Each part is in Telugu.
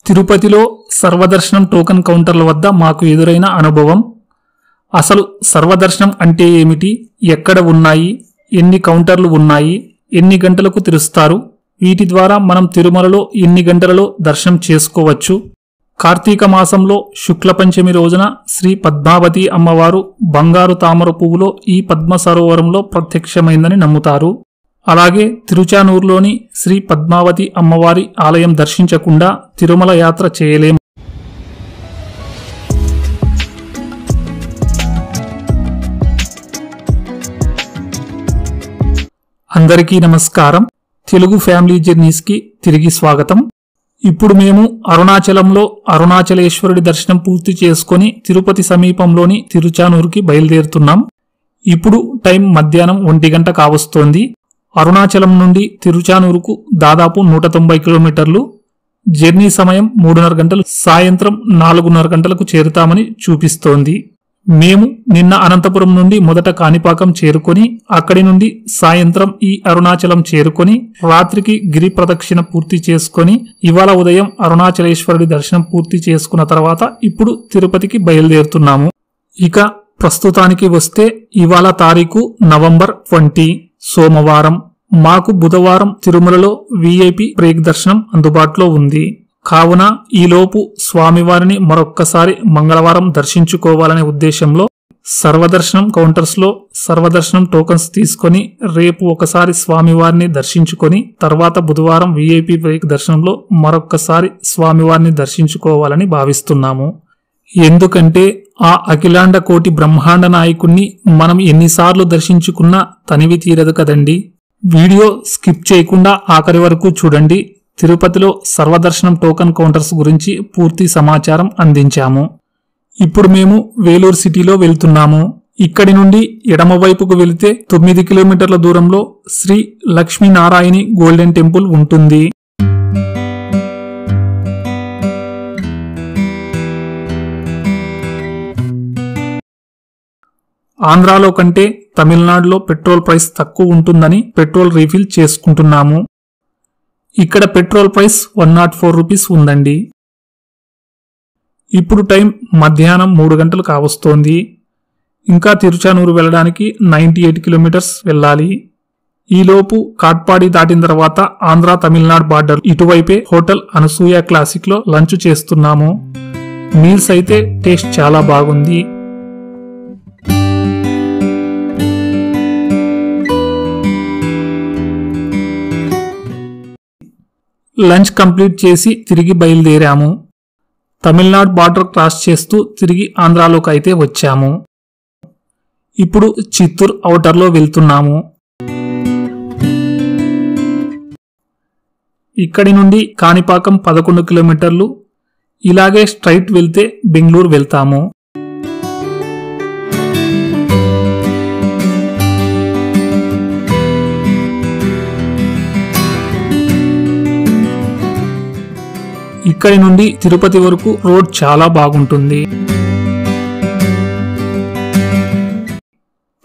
తిరుపతిలో సర్వదర్శనం టోకెన్ కౌంటర్ల వద్ద మాకు ఎదురైన అనుభవం. అసలు సర్వదర్శనం అంటే ఏమిటి, ఎక్కడ ఉన్నాయి, ఎన్ని కౌంటర్లు ఉన్నాయి, ఎన్ని గంటలకు తెరుస్తారు, వీటి ద్వారా మనం తిరుమలలో ఎన్ని గంటలలో దర్శనం చేసుకోవచ్చు. కార్తీక మాసంలో శుక్ల పంచమి రోజున శ్రీ పద్మావతి అమ్మవారు బంగారు తామర పువ్వులో ఈ పద్మ సరోవరంలో ప్రత్యక్షమైందని నమ్ముతారు. అలాగే తిరుచానూరులోని శ్రీ పద్మావతి అమ్మవారి ఆలయం దర్శించకుండా తిరుమల యాత్ర చేయలేము. అందరికీ నమస్కారం. తెలుగు ఫ్యామిలీ జర్నీస్కి తిరిగి స్వాగతం. ఇప్పుడు మేము అరుణాచలంలో అరుణాచలేశ్వరుడి దర్శనం పూర్తి చేసుకొని తిరుపతి సమీపంలోని తిరుచానూరుకి బయలుదేరుతున్నాం. ఇప్పుడు టైం మధ్యాహ్నం 1 గంట కావస్తోంది. అరుణాచలం నుండి తిరుచానూరుకు దాదాపు 190 కిలోమీటర్లు. జర్నీ సమయం 3:30 గంటలు. సాయంత్రం 4:30 గంటలకు చేరుతామని చూపిస్తోంది. మేము నిన్న అనంతపురం నుండి మొదట కాణిపాకం చేరుకొని అక్కడి నుండి సాయంత్రం ఈ అరుణాచలం చేరుకొని రాత్రికి గిరి ప్రదక్షిణ పూర్తి చేసుకొని ఇవాళ ఉదయం అరుణాచలేశ్వరుడి దర్శనం పూర్తి చేసుకున్న తర్వాత ఇప్పుడు తిరుపతికి బయలుదేరుతున్నాము. ఇక ప్రస్తుతానికి వస్తే ఇవాళ తారీఖు నవంబర్ 20 సోమవారం. మాకు బుధవారం తిరుమలలో విఐపి బ్రేక్ దర్శనం అందుబాటులో ఉంది. కావున ఈలోపు స్వామివారిని మరొక్కసారి మంగళవారం దర్శించుకోవాలనే ఉద్దేశంలో సర్వదర్శనం కౌంటర్స్లో సర్వదర్శనం టోకన్స్ తీసుకొని రేపు ఒకసారి స్వామివారిని దర్శించుకొని తర్వాత బుధవారం విఐపి బ్రేక్ దర్శనంలో మరొక్కసారి స్వామివారిని దర్శించుకోవాలని భావిస్తున్నాము. ఎందుకంటే ఆ అఖిలాండ కోటి బ్రహ్మాండ నాయకుణ్ణి మనం ఎన్నిసార్లు దర్శించుకున్నా తనివి తీరదు కదండి. వీడియో స్కిప్ చేయకుండా ఆఖరి వరకు చూడండి. తిరుపతిలో సర్వదర్శనం టోకన్ కౌంటర్స్ గురించి పూర్తి సమాచారం అందించాము. ఇప్పుడు మేము వేలూరు సిటీలో వెళ్తున్నాము. ఇక్కడి నుండి ఎడమవైపుకు వెళితే 9 కిలోమీటర్ల దూరంలో శ్రీ లక్ష్మీనారాయణి గోల్డెన్ టెంపుల్ ఉంటుంది. ఆంధ్రాలో కంటే తమిళనాడులో పెట్రోల్ ప్రైస్ తక్కువ ఉంటుందని పెట్రోల్ రీఫిల్ చేసుకుంటున్నాము. ఇక్కడ పెట్రోల్ ప్రైస్ 104 రూపీస్ ఉందండి. ఇప్పుడు టైం మధ్యాహ్నం 3 గంటలు కావస్తోంది. ఇంకా తిరుచానూరు వెళ్ళడానికి 98 కిలోమీటర్స్ వెళ్ళాలి. ఈలోపు కాట్పాడి దాటిన తర్వాత ఆంధ్ర తమిళనాడు బార్డర్ ఇటువైపే హోటల్ అనసూయ క్లాసిక్ లో లంచ్ చేస్తున్నాము. మీల్స్ అయితే టేస్ట్ చాలా బాగుంది. లంచ్ కంప్లీట్ చేసి తిరిగి బయలుదేరాము. తమిళనాడు బార్డర్ క్రాస్ చేస్తూ తిరిగి ఆంధ్రాలోకి అయితే వచ్చాము. ఇప్పుడు చిత్తూరు ఔటర్లో వెళ్తున్నాము. ఇక్కడి నుండి కాణిపాకం 11 కిలోమీటర్లు. ఇలాగే స్ట్రైట్ వెళ్తే బెంగళూరు వెళ్తాము. ఇక్కడి నుండి తిరుపతి వరకు రోడ్ చాలా బాగుంటుంది.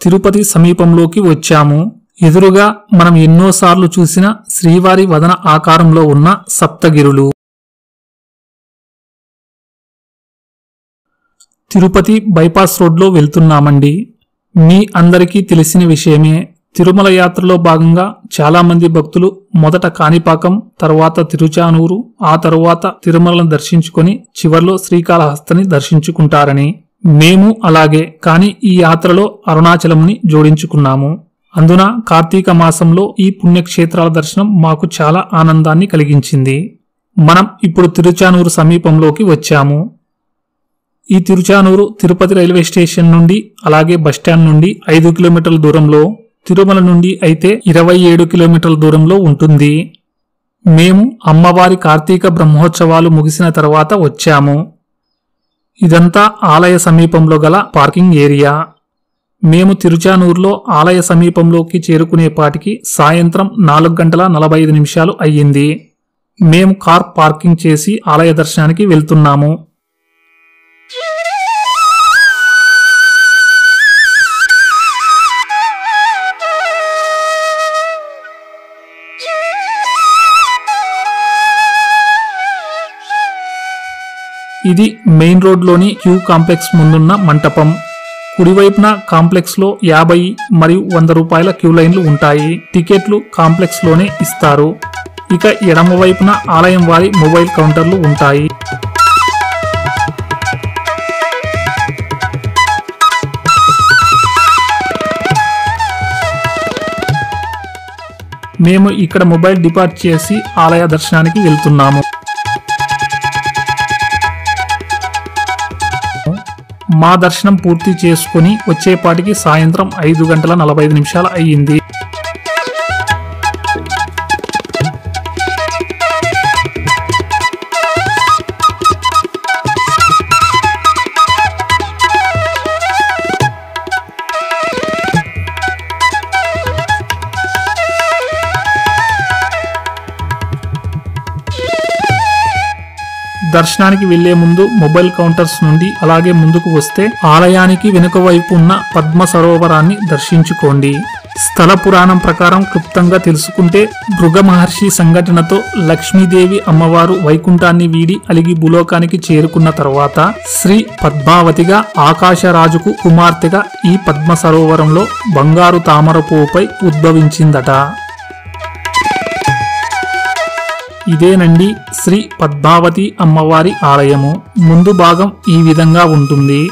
తిరుపతి సమీపంలోకి వచ్చాము. ఎదురుగా మనం ఎన్నోసార్లు చూసిన శ్రీవారి వదన ఆకారంలో ఉన్న సప్తగిరులు. తిరుపతి బైపాస్ రోడ్లో వెళ్తున్నామండి. మీ అందరికీ తెలిసిన విషయమే. తిరుమల యాత్రలో భాగంగా చాలా మంది భక్తులు మొదట కాణిపాకం, తర్వాత తిరుచానూరు, ఆ తరువాత తిరుమలను దర్శించుకొని చివర్లో శ్రీకాళహస్తిని దర్శించుకుంటారని. మేము అలాగే, కానీ ఈ యాత్రలో అరుణాచలంని జోడించుకున్నాము. అందున కార్తీక మాసంలో ఈ పుణ్యక్షేత్రాల దర్శనం మాకు చాలా ఆనందాన్ని కలిగించింది. మనం ఇప్పుడు తిరుచానూరు సమీపంలోకి వచ్చాము. ఈ తిరుచానూరు తిరుపతి రైల్వే స్టేషన్ నుండి అలాగే బస్టాండ్ నుండి 5 కిలోమీటర్ల దూరంలో, తిరుమల నుండి అయితే 27 కిలోమీటర్ల దూరంలో ఉంటుంది. మేము అమ్మవారి కార్తీక బ్రహ్మోత్సవాలు ముగిసిన తర్వాత వచ్చాము. ఇదంతా ఆలయ సమీపంలో గల పార్కింగ్ ఏరియా. మేము తిరుచానూరులో ఆలయ సమీపంలోకి చేరుకునేపాటికి సాయంత్రం 4:45 అయ్యింది. మేము కార్ పార్కింగ్ చేసి ఆలయ దర్శనానికి వెళ్తున్నాము. ఇది మెయిన్ రోడ్లోని క్యూ కాంప్లెక్స్ ముందున్న మంటపం. కుడివైపున కాంప్లెక్స్ లో 50 మరియు 100 రూపాయల క్యూ లైన్లు ఉంటాయి. టికెట్లు కాంప్లెక్స్ లోనే ఇస్తారు. ఇక ఎడమ వైపున ఆలయం వారి మొబైల్ కౌంటర్లు ఉంటాయి. మేము ఇక్కడ మొబైల్ డిపార్ట్ చేసి ఆలయ దర్శనానికి వెళ్తున్నాము. మా దర్శనం పూర్తి చేసుకుని వచ్చేపాటికి సాయంత్రం 5:45 అయ్యింది. దర్శనానికి వెళ్లే ముందు మొబైల్ కౌంటర్స్ నుండి అలాగే ముందుకు వస్తే ఆలయానికి వెనుక వైపు ఉన్న పద్మ సరోవరాన్ని దర్శించుకోండి. స్థల పురాణం ప్రకారం క్లుప్తంగా తెలుసుకుంటే భృగ మహర్షి సంఘటనతో లక్ష్మీదేవి అమ్మవారు వైకుంఠాన్ని వీడి అలిగి భూలోకానికి చేరుకున్న తర్వాత శ్రీ పద్మావతిగా ఆకాశరాజుకు కుమార్తెగా ఈ పద్మ సరోవరంలో బంగారు తామర పువ్వుపై ఉద్భవించిందట. ఇదేనండి శ్రీ పద్మావతి అమ్మవారి ఆలయము. ముందు భాగం ఈ విధంగా ఉంటుంది.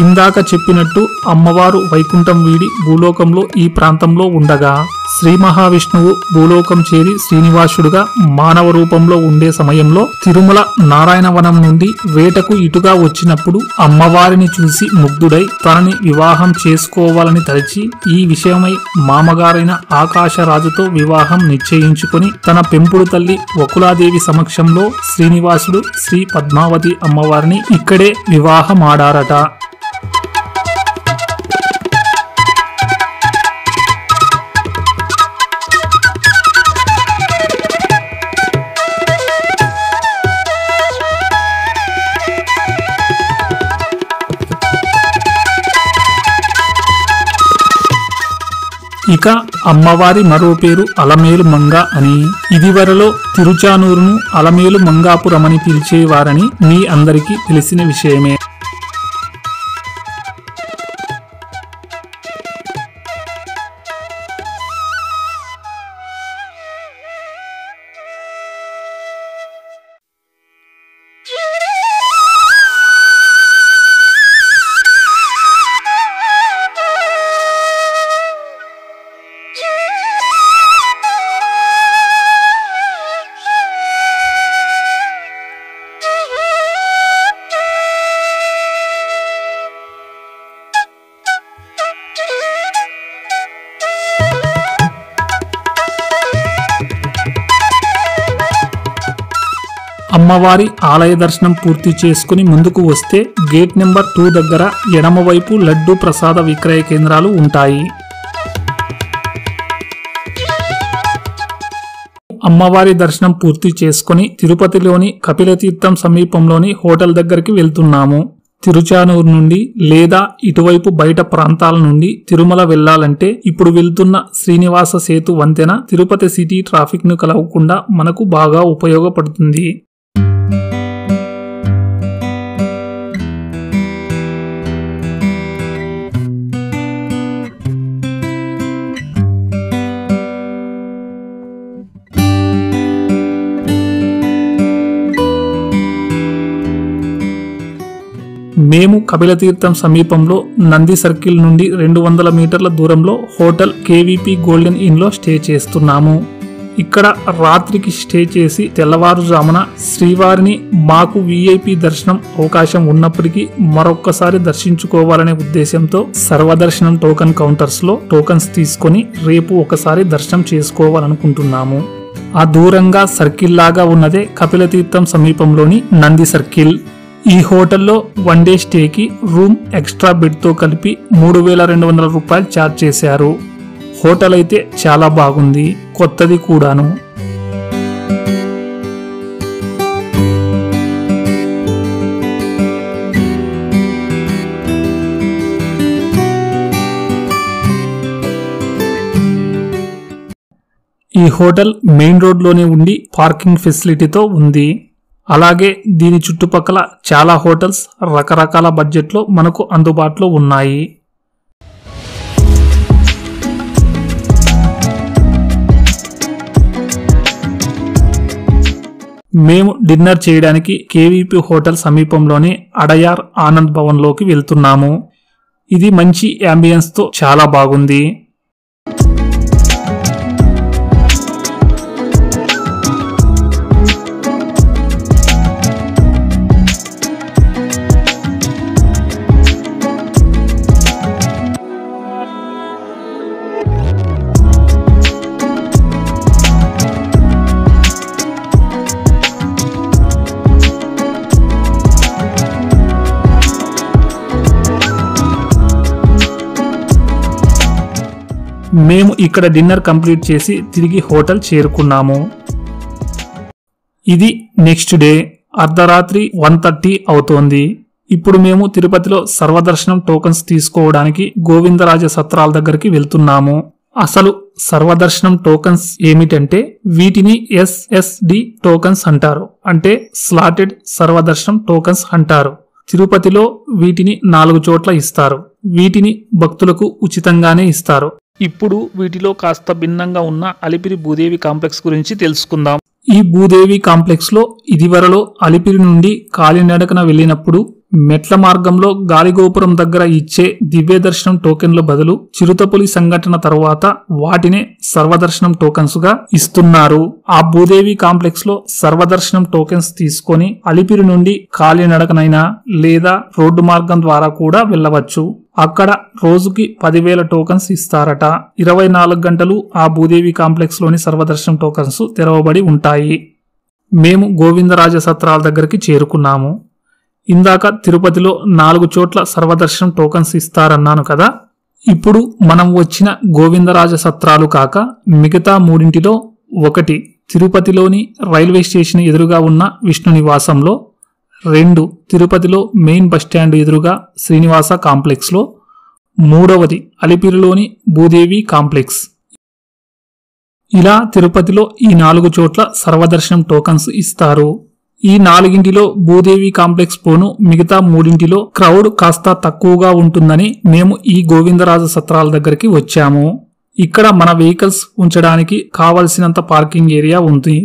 ఇందాక చెప్పినట్టు అమ్మవారు వైకుంఠం వీడి భూలోకంలో ఈ ప్రాంతంలో ఉండగా శ్రీ మహావిష్ణువు భూలోకం చేరి శ్రీనివాసుడుగా మానవ రూపంలో ఉండే సమయంలో తిరుమల నారాయణవనం నుండి వేటకు ఇటుగా వచ్చినప్పుడు అమ్మవారిని చూసి ముగ్ధుడై తనని వివాహం చేసుకోవాలని తలచి ఈ విషయమై మామగారైన ఆకాశరాజుతో వివాహం నిశ్చయించుకుని తన పెంపుడు తల్లి వకులాదేవి సమక్షంలో శ్రీనివాసుడు శ్రీ పద్మావతి అమ్మవారిని ఇక్కడే వివాహమాడారట. ఇక అమ్మవారి మరో పేరు అలమేలు మంగ అని. ఇదివరలో తిరుచానూరును అలమేలు మంగాపురమని పిలిచేవారని మీ అందరికీ తెలిసిన విషయమే. అమ్మవారి ఆలయ దర్శనం పూర్తి చేసుకుని ముందుకు వస్తే గేట్ నెంబర్ 2 దగ్గర ఎడమవైపు లడ్డు ప్రసాద విక్రయ కేంద్రాలు ఉంటాయి. అమ్మవారి దర్శనం పూర్తి చేసుకుని తిరుపతిలోని కపిలతీర్థం సమీపంలోని హోటల్ దగ్గరికి వెళ్తున్నాము. తిరుచానూరు నుండి లేదా ఇటువైపు బయట ప్రాంతాల నుండి తిరుమల వెళ్లాలంటే ఇప్పుడు వెళ్తున్న శ్రీనివాస సేతు వంతెన తిరుపతి సిటీ ట్రాఫిక్ ను కలవకుండా మనకు బాగా ఉపయోగపడుతుంది. మేము కపిలతీర్థం సమీపంలో నంది సర్కిల్ నుండి 200 మీటర్ల దూరంలో హోటల్ కేవీపీ గోల్డెన్ ఇన్ లో స్టే చేస్తున్నాము. ఇక్కడ రాత్రికి స్టే చేసి తెల్లవారుజామున శ్రీవారిని మాకు వీఐపీ దర్శనం అవకాశం ఉన్నప్పటికీ మరొక్కసారి దర్శించుకోవాలనే ఉద్దేశంతో సర్వదర్శనం టోకన్ కౌంటర్స్ లో టోకన్స్ తీసుకొని రేపు ఒకసారి దర్శనం చేసుకోవాలనుకుంటున్నాము. ఆ దూరంగా సర్కిల్ లాగా ఉన్నదే కపిలతీర్థం సమీపంలోని నంది సర్కిల్. ఈ హోటల్లో 1 డే స్టేకి రూమ్ ఎక్స్ట్రా బెడ్ తో కలిపి 3200 రూపాయలు ఛార్జ్ చేశారు. హోటల్ అయితే చాలా బాగుంది, కొత్తది కూడాను. ఈ హోటల్ మెయిన్ రోడ్ లోనే ఉండి పార్కింగ్ ఫెసిలిటీతో ఉంది. అలాగే దీని చుట్టుపక్కల చాలా హోటల్స్ రకరకాల బడ్జెట్లో మనకు అందుబాటులో ఉన్నాయి. మేము డిన్నర్ చేయడానికి కేవీపీ హోటల్ సమీపంలోని అడయార్ ఆనంద్ భవన్లోకి వెళ్తున్నాము. ఇది మంచి యాంబియన్స్తో చాలా బాగుంది. మేము ఇక్కడ డిన్నర్ కంప్లీట్ చేసి తిరిగి హోటల్ చేరుకున్నాము. ఇది నెక్స్ట్ డే అర్ధరాత్రి 1:30 అవుతోంది. ఇప్పుడు మేము తిరుపతిలో సర్వదర్శనం టోకన్స్ తీసుకోవడానికి గోవిందరాజ సత్రాల దగ్గరికి వెళ్తున్నాము. అసలు సర్వదర్శనం టోకన్స్ ఏమిటంటే వీటిని SSD టోకన్స్ అంటారు. అంటే స్లాటెడ్ సర్వదర్శనం టోకన్స్ అంటారు. తిరుపతిలో వీటిని 4 చోట్ల ఇస్తారు. వీటిని భక్తులకు ఉచితంగానే ఇస్తారు. ఇప్పుడు వీటిలో కాస్త భిన్నంగా ఉన్న అలిపిరి భూదేవి కాంప్లెక్స్ గురించి తెలుసుకుందాం. ఈ భూదేవి కాంప్లెక్స్ లో ఇదివరలో అలిపిరి నుండి కాలినడకన వెళ్ళినప్పుడు మెట్ల మార్గంలో గాలిగోపురం దగ్గర ఇచ్చే దివ్య దర్శనం టోకెన్ల బదులు చిరుతపులి సంఘటన తరువాత వాటినే సర్వదర్శనం టోకెన్స్ గా ఇస్తున్నారు. ఆ భూదేవి కాంప్లెక్స్ లో సర్వదర్శనం టోకెన్స్ తీసుకొని అలిపిరి నుండి కాలినడకనైనా లేదా రోడ్డు మార్గం ద్వారా కూడా వెళ్ళవచ్చు. అక్కడ రోజుకి 10,000 టోకన్స్ ఇస్తారట. 24 గంటలు ఆ భూదేవి కాంప్లెక్స్ లోని సర్వదర్శనం టోకన్స్ తెరవబడి ఉంటాయి. మేము గోవిందరాజ సత్రాల దగ్గరికి చేరుకున్నాము. ఇందాక తిరుపతిలో 4 చోట్ల సర్వదర్శనం టోకన్స్ ఇస్తారన్నాను కదా. ఇప్పుడు మనం వచ్చిన గోవిందరాజ సత్రాలు కాక మిగతా 3 ఒకటి తిరుపతిలోని రైల్వే స్టేషన్ ఎదురుగా ఉన్న విష్ణు నివాసంలో, 2 తిరుపతిలో మెయిన్ బస్టాండ్ ఎదురుగా శ్రీనివాస కాంప్లెక్స్ లో, 3వది అలిపిరిలోని భూదేవి కాంప్లెక్స్. ఇలా తిరుపతిలో ఈ 4 చోట్ల సర్వదర్శనం టోకన్స్ ఇస్తారు. ఈ 4 భూదేవి కాంప్లెక్స్ పోను మిగతా 3 క్రౌడ్ కాస్త తక్కువగా ఉంటుందని మేము ఈ గోవిందరాజ సత్రాల దగ్గరికి వచ్చాము. ఇక్కడ మన వెహికల్స్ ఉంచడానికి కావలసినంత పార్కింగ్ ఏరియా ఉంది.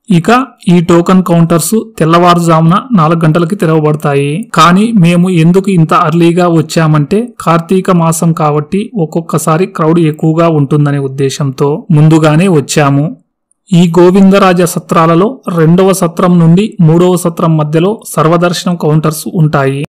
ఇక ఈ టోకన్ కౌంటర్స్ తెల్లవారుజామున 4 గంటలకి తెరవబడతాయి. కానీ మేము ఎందుకు ఇంత అర్లీగా వచ్చామంటే కార్తీక మాసం కాబట్టి ఒక్కొక్కసారి క్రౌడ్ ఎక్కువగా ఉంటుందనే ఉద్దేశంతో ముందుగానే వచ్చాము. ఈ గోవిందరాజ సత్రాలలో 2వ సత్రం నుండి 3వ సత్రం మధ్యలో సర్వదర్శనం కౌంటర్స్ ఉంటాయి.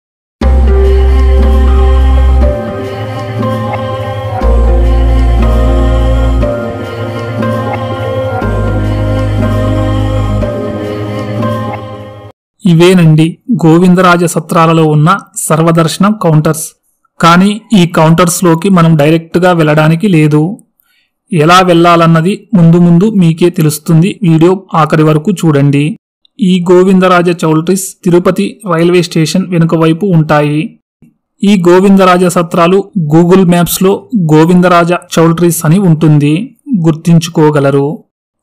ఇవేనండి గోవిందరాజ సత్రాలలో ఉన్న సర్వదర్శనం కౌంటర్స్. కానీ ఈ కౌంటర్స్ లోకి మనం డైరెక్ట్ గా వెళ్ళడానికి లేదు. ఎలా వెళ్లాలన్నది ముందు మీకే తెలుస్తుంది. వీడియో ఆఖరి వరకు చూడండి. ఈ Govindaraja choultries Tirupati railway station వెనుక వైపు ఉంటాయి. ఈ గోవిందరాజ సత్రాలు గూగుల్ మ్యాప్స్ లో గోవిందరాజ చౌల్ట్రీస్ అని ఉంటుంది, గుర్తించుకోగలరు.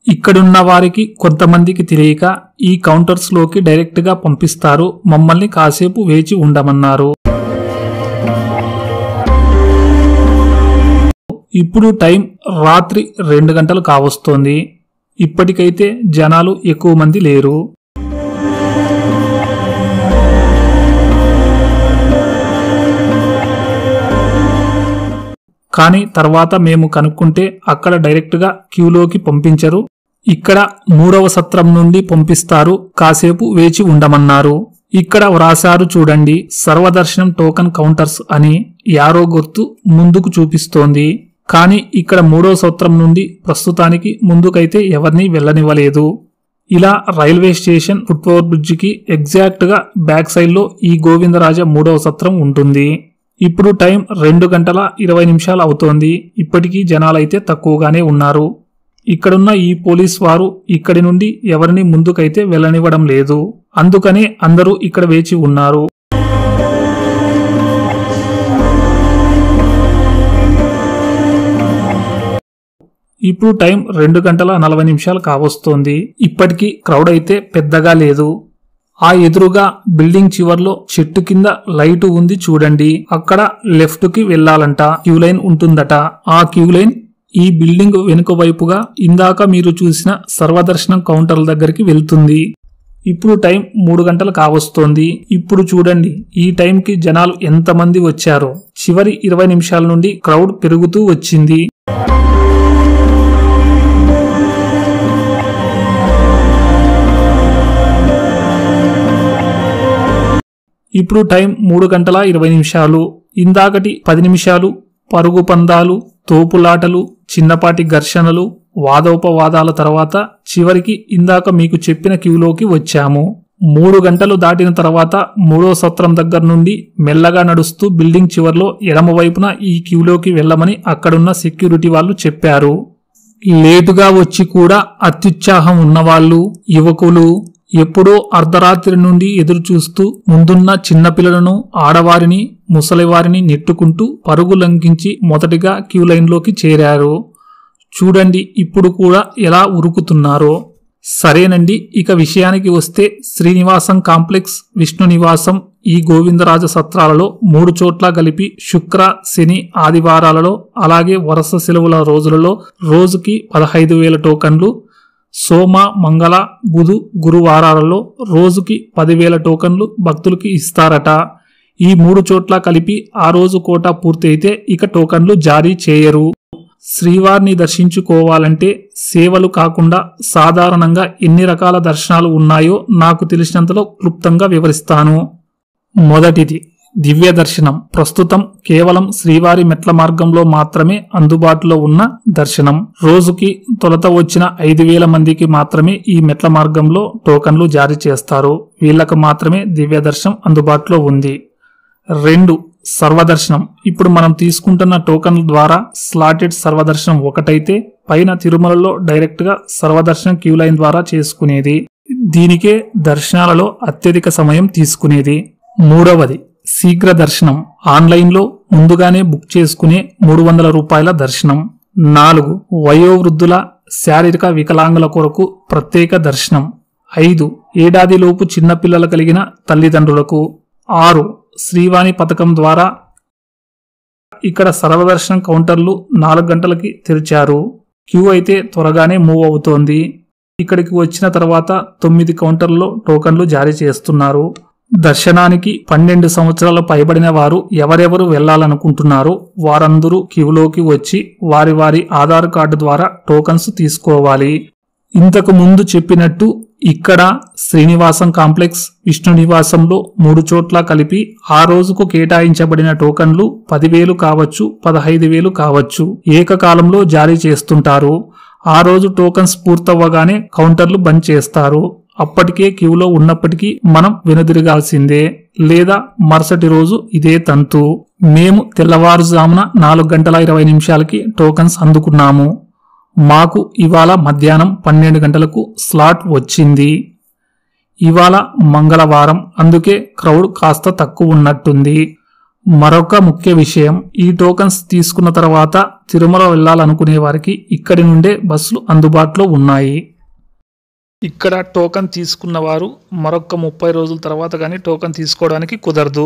ఇక్కడున్న వారికి కొంతమందికి తెలియక ఈ కౌంటర్స్ లోకి డైరెక్ట్ గా పంపిస్తారు. మమ్మల్ని కాసేపు వేచి ఉండమన్నారు. ఇప్పుడు టైం రాత్రి 2 గంటలు కావస్తోంది. ఇప్పటికైతే జనాలు ఎక్కువ మంది లేరు. కానీ తర్వాత మేము కనుక్కుంటే అక్కడ డైరెక్ట్ గా క్యూలోకి పంపించరు. ఇక్కడ 3వ సత్రం నుండి పంపిస్తారు. కాసేపు వేచి ఉండమన్నారు. ఇక్కడ వ్రాసారు చూడండి, సర్వదర్శనం టోకన్ కౌంటర్స్ అని యారో గుర్తు ముందుకు చూపిస్తోంది. కానీ ఇక్కడ 3వ సత్రం నుండి ప్రస్తుతానికి ముందుకైతే ఎవరిని వెళ్ళనివ్వలేదు. ఇలా రైల్వే స్టేషన్ ఫుట్ ఓవర్ బ్రిడ్జికి ఎగ్జాక్ట్ గా బ్యాక్ సైడ్ లో ఈ గోవిందరాజ 3వ సత్రం ఉంటుంది. ఇప్పుడు టైం 2:20 అవుతోంది. ఇప్పటికీ జనాలైతే తక్కువగానే ఉన్నారు. ఇక్కడున్న ఈ పోలీస్ వారు ఇక్కడి నుండి ఎవరిని ముందుకైతే వెళ్ళనివ్వడం లేదు. అందుకనే అందరూ ఇక్కడ వేచి ఉన్నారు. ఇప్పుడు టైం 2:40 కావస్తోంది. ఇప్పటికీ క్రౌడ్ అయితే పెద్దగా లేదు. ఆ ఎదురుగా బిల్డింగ్ చివర్లో చెట్టు కింద లైటు ఉంది చూడండి. అక్కడ లెఫ్ట్ కి వెళ్లాలంట. క్యూ లైన్ ఉంటుందట. ఆ క్యూ లైన్ ఈ బిల్డింగ్ వెనుక వైపుగా ఇందాక మీరు చూసిన సర్వదర్శనం కౌంటర్ల దగ్గరికి వెళ్తుంది. ఇప్పుడు టైం 3 గంటలు కావస్తోంది. ఇప్పుడు చూడండి ఈ టైంకి జనాలు ఎంతమంది వచ్చారో. చివరి 20 నిమిషాల నుండి క్రౌడ్ పెరుగుతూ వచ్చింది. ఇప్పుడు టైం 3 గంటల 20 నిమిషాలు. ఇందాకటి 10 నిమిషాలు పరుగు పందాలు, తోపులాటలు, చిన్నపాటి ఘర్షణలు, వాదోపవాదాల తర్వాత చివరికి ఇందాక మీకు చెప్పిన క్యూలోకి వచ్చాము. 3 గంటలు దాటిన తర్వాత 3వ సత్రం దగ్గర నుండి మెల్లగా నడుస్తూ బిల్డింగ్ చివర్లో ఎడమవైపున ఈ క్యూలోకి వెళ్లమని అక్కడున్న సెక్యూరిటీ వాళ్ళు చెప్పారు. లేటుగా వచ్చి కూడా అత్యుత్సాహం ఉన్నవాళ్లు, యువకులు, ఎప్పుడో అర్ధరాత్రి నుండి ఎదురు చూస్తూ ముందున్న చిన్నపిల్లలను, ఆడవారిని, ముసలివారిని నెట్టుకుంటూ పరుగు లంఘించి మొదటిగా క్యూ లైన్లోకి చేరారు. చూడండి ఇప్పుడు కూడా ఎలా ఉరుకుతున్నారో. సరేనండి, ఇక విషయానికి వస్తే శ్రీనివాసం కాంప్లెక్స్, విష్ణు నివాసం, ఈ గోవిందరాజ సత్రాలలో 3 చోట్ల కలిపి శుక్ర, శని, ఆదివారాలలో అలాగే వరుస సెలవుల రోజులలో రోజుకి 15,000 టోకన్లు, సోమ, మంగళ, బుధు, గురువారాలలో రోజుకి 10,000 టోకన్లు భక్తులకి ఇస్తారట. ఈ 3 చోట్ల కలిపి ఆ రోజు కోటా పూర్తయితే ఇక టోకన్లు జారీ చేయరు. శ్రీవారిని దర్శించుకోవాలంటే సేవలు కాకుండా సాధారణంగా ఎన్ని రకాల దర్శనాలు ఉన్నాయో నాకు తెలిసినంతలో క్లుప్తంగా వివరిస్తాను. మొదటిది దివ్య దర్శనం. ప్రస్తుతం కేవలం శ్రీవారి మెట్ల మార్గంలో మాత్రమే అందుబాటులో ఉన్న దర్శనం. రోజుకి తొలుత వచ్చిన 5,000 మందికి మాత్రమే ఈ మెట్ల మార్గంలో టోకన్లు జారీ చేస్తారు. వీళ్లకు మాత్రమే దివ్య దర్శనం అందుబాటులో ఉంది. 2 సర్వదర్శనం. ఇప్పుడు మనం తీసుకుంటున్న టోకన్ల ద్వారా స్లాటెడ్ సర్వదర్శనం ఒకటైతే పైన తిరుమలలో డైరెక్ట్ గా సర్వదర్శనం క్యూ లైన్ ద్వారా చేసుకునేది. దీనికే దర్శనాలలో అత్యధిక సమయం తీసుకునేది. 3వది శీఘ్ర దర్శనం. ఆన్లైన్లో ముందుగానే బుక్ చేసుకునే 300 రూపాయల దర్శనం. 4 వయోవృద్ధుల, శారీరక వికలాంగుల కొరకు ప్రత్యేక దర్శనం. 5 ఏడాదిలోపు చిన్నపిల్లలు కలిగిన తల్లిదండ్రులకు. 6 శ్రీవాణి పథకం ద్వారా ఇక్కడ సర్వదర్శనం కౌంటర్లు 4 గంటలకి తెరిచారు. క్యూ అయితే త్వరగానే మూవ్ అవుతోంది. ఇక్కడికి వచ్చిన తర్వాత 9 కౌంటర్లలో టోకన్లు జారీ చేస్తున్నారు. దర్శనానికి 12 సంవత్సరాలు పైబడిన వారు ఎవరెవరు వెళ్లాలనుకుంటున్నారో వారందరూ క్యూలోకి వచ్చి వారి వారి ఆధార్ కార్డు ద్వారా టోకన్స్ తీసుకోవాలి. ఇంతకు ముందు చెప్పినట్టు ఇక్కడ శ్రీనివాసం కాంప్లెక్స్, విష్ణు నివాసంలో 3 చోట్ల కలిపి ఆ రోజుకు కేటాయించబడిన టోకన్లు 10,000 కావచ్చు, 15,000 కావచ్చు, ఏకకాలంలో జారీ చేస్తుంటారు. ఆ రోజు టోకన్స్ పూర్తవ్వగానే కౌంటర్లు బంద్ చేస్తారు. అప్పటికే క్యూలో ఉన్నప్పటికీ మనం వెనుదిరగాల్సిందే, లేదా మరుసటి రోజు ఇదే తంతు. మేము తెల్లవారుజామున 4 గంటల 20 నిమిషాలకి టోకన్స్ అందుకున్నాము. మాకు ఇవాళ మధ్యాహ్నం 12 గంటలకు స్లాట్ వచ్చింది. ఇవాళ మంగళవారం, అందుకే క్రౌడ్ కాస్త తక్కువ ఉన్నట్టుంది. మరొక ముఖ్య విషయం, ఈ టోకన్స్ తీసుకున్న తర్వాత తిరుమల వెళ్లాలనుకునే వారికి ఇక్కడి నుండే బస్సులు అందుబాటులో ఉన్నాయి. ఇక్కడ టోకన్ తీసుకున్న వారు మరొక 30 రోజుల తర్వాత కానీ టోకన్ తీసుకోవడానికి కుదరదు.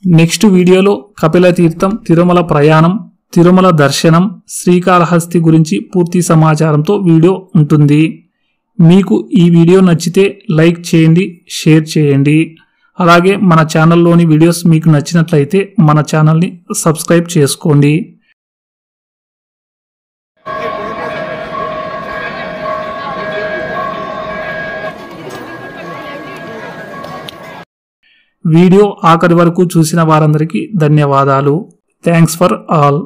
నెక్స్ట్ వీడియోలో కపిల తీర్థం, తిరుమల ప్రయాణం, తిరుమల దర్శనం, శ్రీకాళహస్తి గురించి పూర్తి సమాచారంతో వీడియో ఉంటుంది. మీకు ఈ వీడియో నచ్చితే లైక్ చేయండి, షేర్ చేయండి. అలాగే మన ఛానల్లోని వీడియోస్ మీకు నచ్చినట్లయితే మన ఛానల్ని సబ్స్క్రైబ్ చేసుకోండి. వీడియో ఆఖరి వరకు చూసిన వారందరికీ ధన్యవాదాలు. Thanks for all.